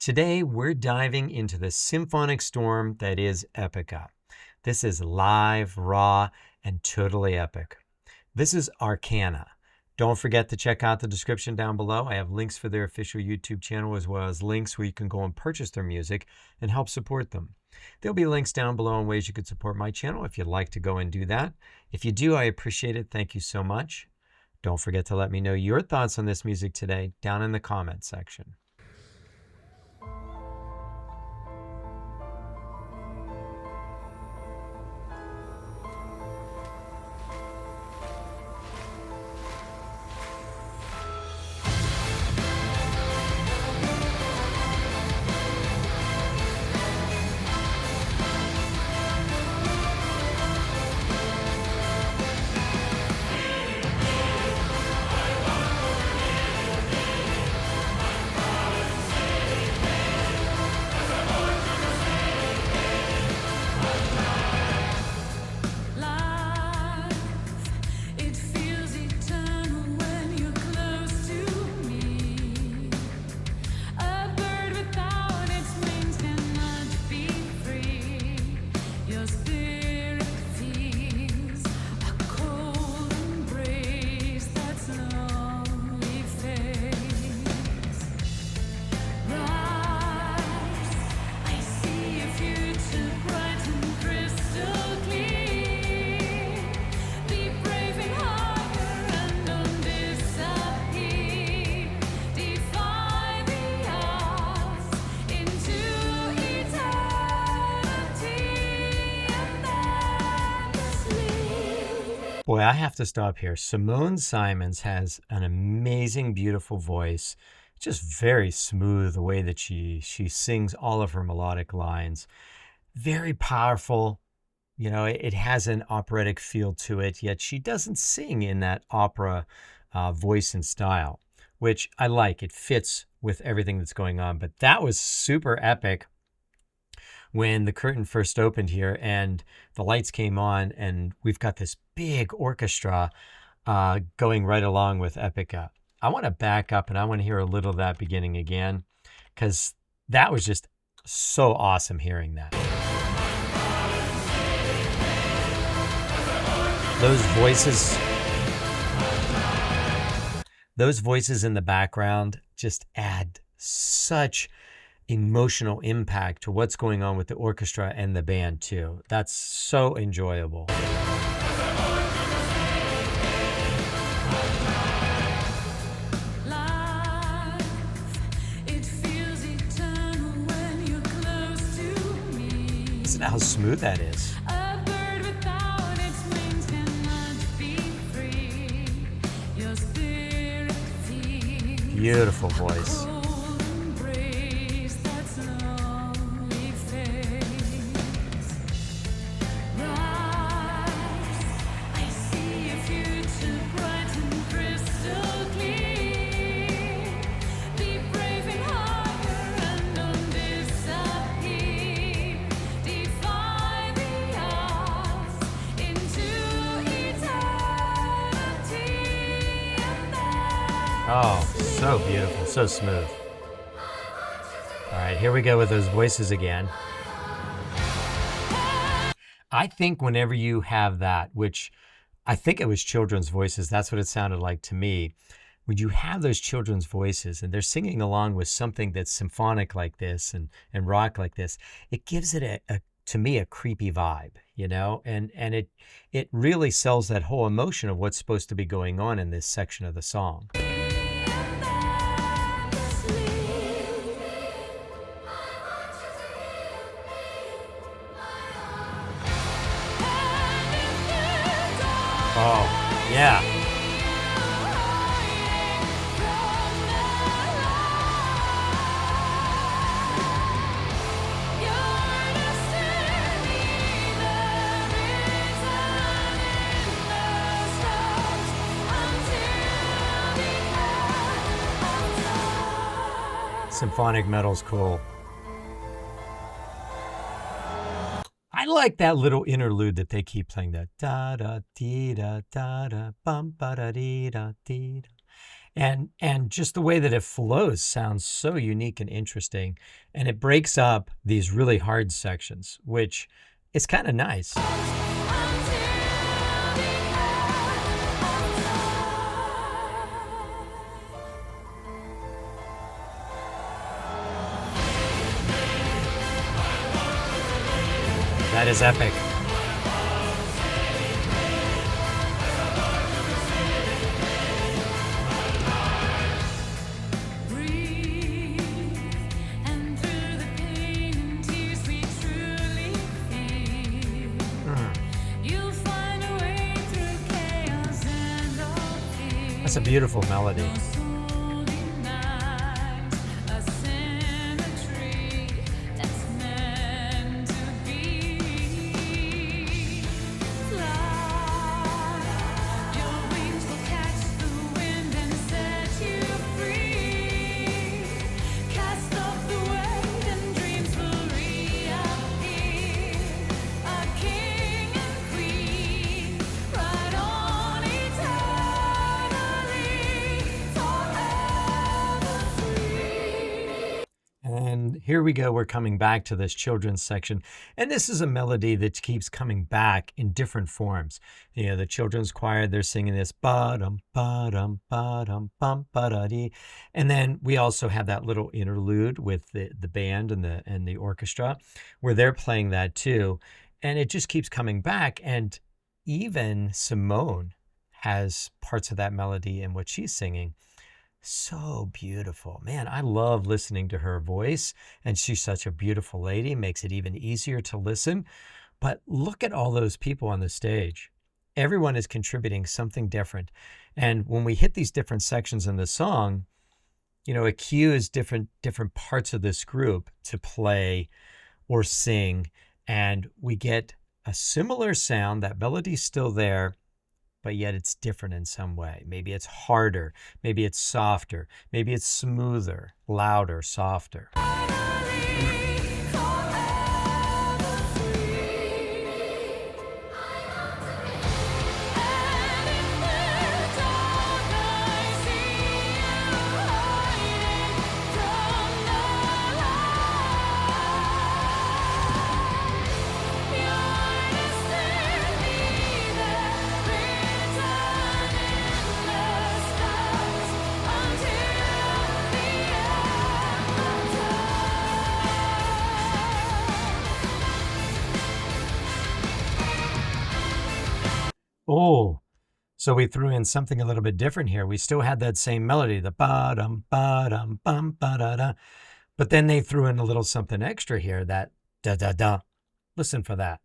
Today, we're diving into the symphonic storm that is Epica. This is live, raw, and totally epic. This is Arcana. Don't forget to check out the description down below. I have links for their official YouTube channel as well as links where you can go and purchase their music and help support them. There'll be links down below on ways you could support my channel if you'd like to go and do that. If you do, I appreciate it. Thank you so much. Don't forget to let me know your thoughts on this music today down in the comments section. Boy, I have to stop here. Simone Simons has an amazing, beautiful voice. Just very smooth the way that she sings all of her melodic lines. Very powerful. You know, it has an operatic feel to it, yet she doesn't sing in that opera voice and style, which I like. It fits with everything that's going on. But that was super epic when the curtain first opened here and the lights came on and we've got this big orchestra going right along with Epica. I want to back up and I want to hear a little of that beginning again because that was just so awesome hearing that. Those voices in the background just add such emotional impact to what's going on with the orchestra and the band too. That's so enjoyable. Listen to how smooth that is. Beautiful voice. Oh, so beautiful, so smooth. All right, here we go with those voices again. I think whenever you have that, which I think it was children's voices, that's what it sounded like to me. When you have those children's voices and they're singing along with something that's symphonic like this and rock like this, it gives it to me a creepy vibe, you know, and it really sells that whole emotion of what's supposed to be going on in this section of the song. Oh, yeah. Symphonic metal's cool. I like that little interlude that they keep playing, that da da dee da da da bum ba da dee da dee. And just the way that it flows sounds so unique and interesting. And it breaks up these really hard sections, which is kind of nice. That is epic. That's a beautiful melody. And here we go, we're coming back to this children's section. And this is a melody that keeps coming back in different forms. You know, the children's choir, they're singing this ba-dum, ba-dum, ba-dum, bum, ba-da-dee. And then we also have that little interlude with the band and the orchestra, where they're playing that too. And it just keeps coming back. And even Simone has parts of that melody in what she's singing. So beautiful. Man, I love listening to her voice, and she's such a beautiful lady, makes it even easier to listen. But look at all those people on the stage. Everyone is contributing something different. And when we hit these different sections in the song, you know, it cues different parts of this group to play or sing, and we get a similar sound. That melody's still there, but yet it's different in some way. Maybe it's harder, maybe it's softer, maybe it's smoother, louder, softer. Oh, so we threw in something a little bit different here. We still had that same melody, the ba-dum, ba-dum, bum, ba-da-da. But then they threw in a little something extra here, that da-da-da. Listen for that.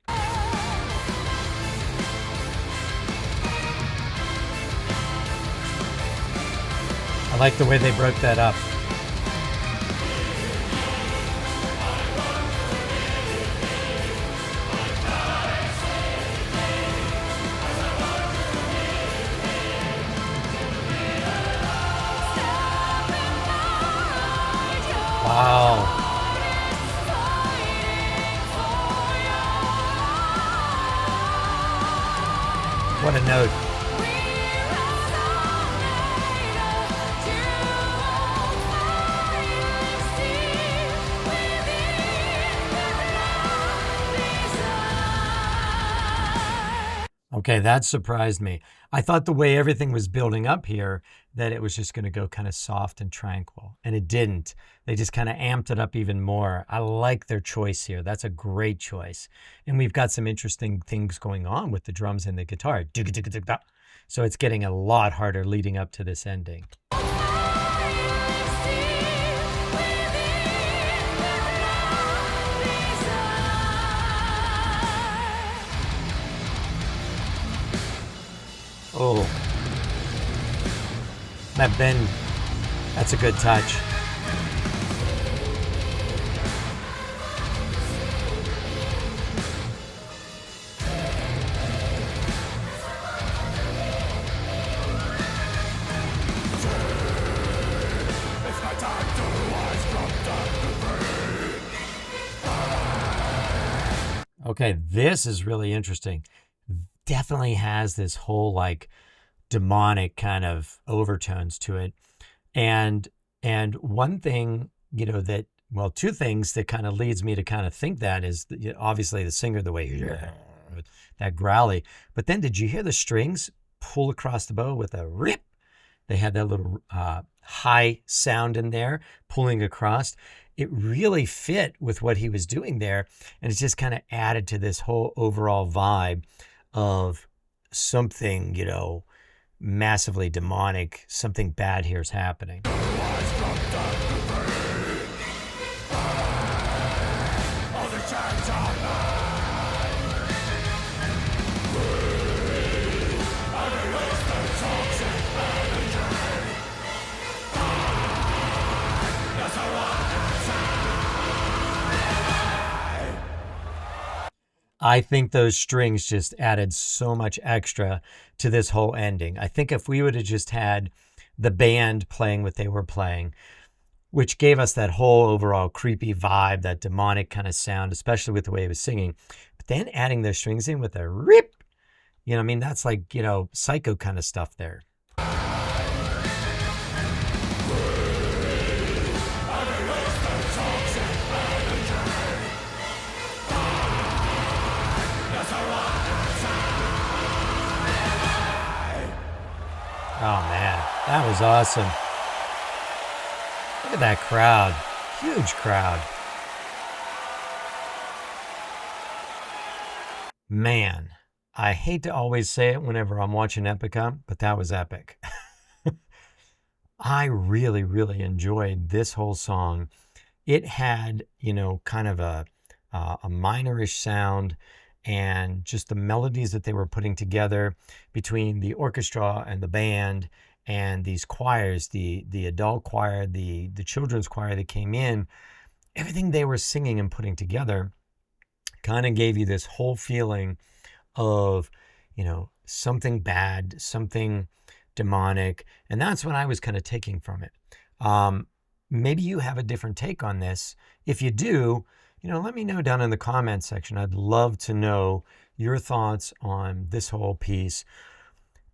I like the way they broke that up. Wow. What a note. Okay, that surprised me. I thought the way everything was building up here, that it was just going to go kind of soft and tranquil, and it didn't. They just kind of amped it up even more. I like their choice here. That's a great choice. And we've got some interesting things going on with the drums and the guitar. So it's getting a lot harder leading up to this ending. Oh, that bend, that's a good touch. Okay, this is really interesting. Definitely has this whole like demonic kind of overtones to it. And one thing, that, well, two things that kind of leads me to kind of think that is obviously the singer, the way that growly. But then did you hear the strings pull across the bow with a rip? They had that little high sound in there pulling across. It really fit with what he was doing there. And it's just kind of added to this whole overall vibe of something, massively demonic, something bad here is happening. I think those strings just added so much extra to this whole ending. I think if we would have just had the band playing what they were playing, which gave us that whole overall creepy vibe, that demonic kind of sound, especially with the way he was singing, but then adding those strings in with a rip, that's like, psycho kind of stuff there. Oh man, that was awesome. Look at that crowd. Huge crowd. Man, I hate to always say it whenever I'm watching Epica, but that was epic. I really, really enjoyed this whole song. It had, kind of a minorish sound, and just the melodies that they were putting together between the orchestra and the band and these choirs, the adult choir, the children's choir that came in, everything they were singing and putting together kind of gave you this whole feeling of, something bad, something demonic. And that's what I was kind of taking from it. Maybe you have a different take on this. If you do, let me know down in the comments section. I'd love to know your thoughts on this whole piece.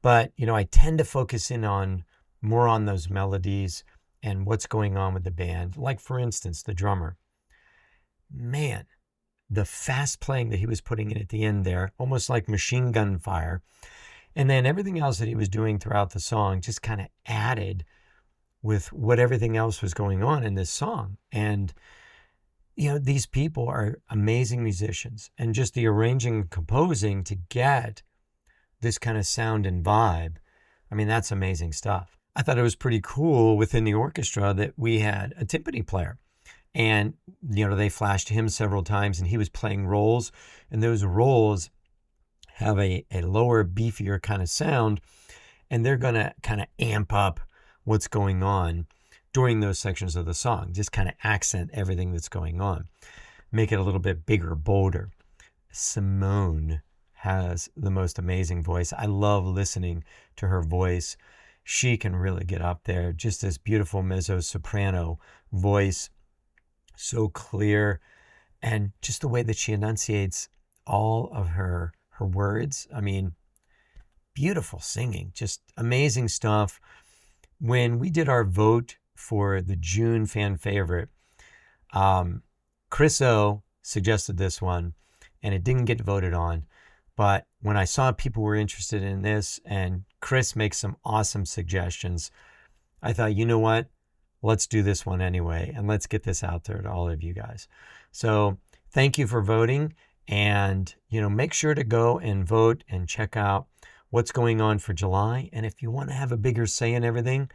But, I tend to focus in more on those melodies and what's going on with the band. Like, for instance, the drummer. Man, the fast playing that he was putting in at the end there, almost like machine gun fire. And then everything else that he was doing throughout the song just kind of added with what everything else was going on in this song. And these people are amazing musicians, and just the arranging and composing to get this kind of sound and vibe. I mean, that's amazing stuff. I thought it was pretty cool within the orchestra that we had a timpani player, and, they flashed him several times and he was playing rolls, and those rolls have a lower, beefier kind of sound, and they're going to kind of amp up what's going on during those sections of the song, just kind of accent everything that's going on, make it a little bit bigger, bolder. Simone has the most amazing voice. I love listening to her voice. She can really get up there. Just this beautiful mezzo-soprano voice, so clear, and just the way that she enunciates all of her words. I mean, beautiful singing, just amazing stuff. When we did our vote for the June fan favorite, Chris O suggested this one, and it didn't get voted on. But when I saw people were interested in this, and Chris makes some awesome suggestions, I thought, you know what? Let's do this one anyway, and let's get this out there to all of you guys. So thank you for voting, and make sure to go and vote and check out what's going on for July. And if you want to have a bigger say in everything,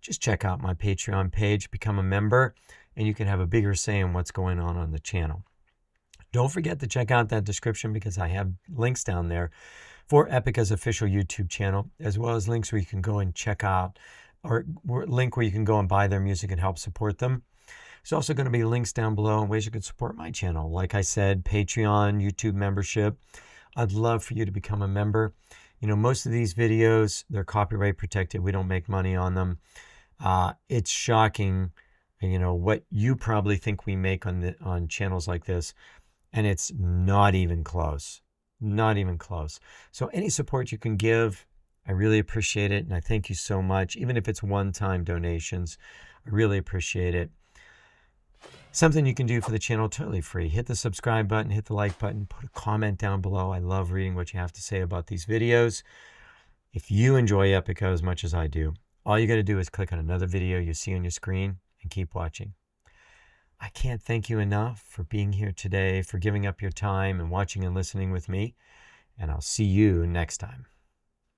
just check out my Patreon page, become a member, and you can have a bigger say in what's going on the channel. Don't forget to check out that description, because I have links down there for Epica's official YouTube channel, as well as links where you can go and check out, or link where you can go and buy their music and help support them. There's also going to be links down below on ways you can support my channel. Like I said, Patreon, YouTube membership. I'd love for you to become a member. Most of these videos, they're copyright protected. We don't make money on them. It's shocking, what you probably think we make on channels like this, and it's not even close. Not even close. So any support you can give, I really appreciate it, and I thank you so much. Even if it's one-time donations, I really appreciate it. Something you can do for the channel, totally free. Hit the subscribe button, hit the like button, put a comment down below. I love reading what you have to say about these videos. If you enjoy Epica as much as I do, all you got to do is click on another video you see on your screen and keep watching. I can't thank you enough for being here today, for giving up your time and watching and listening with me, and I'll see you next time.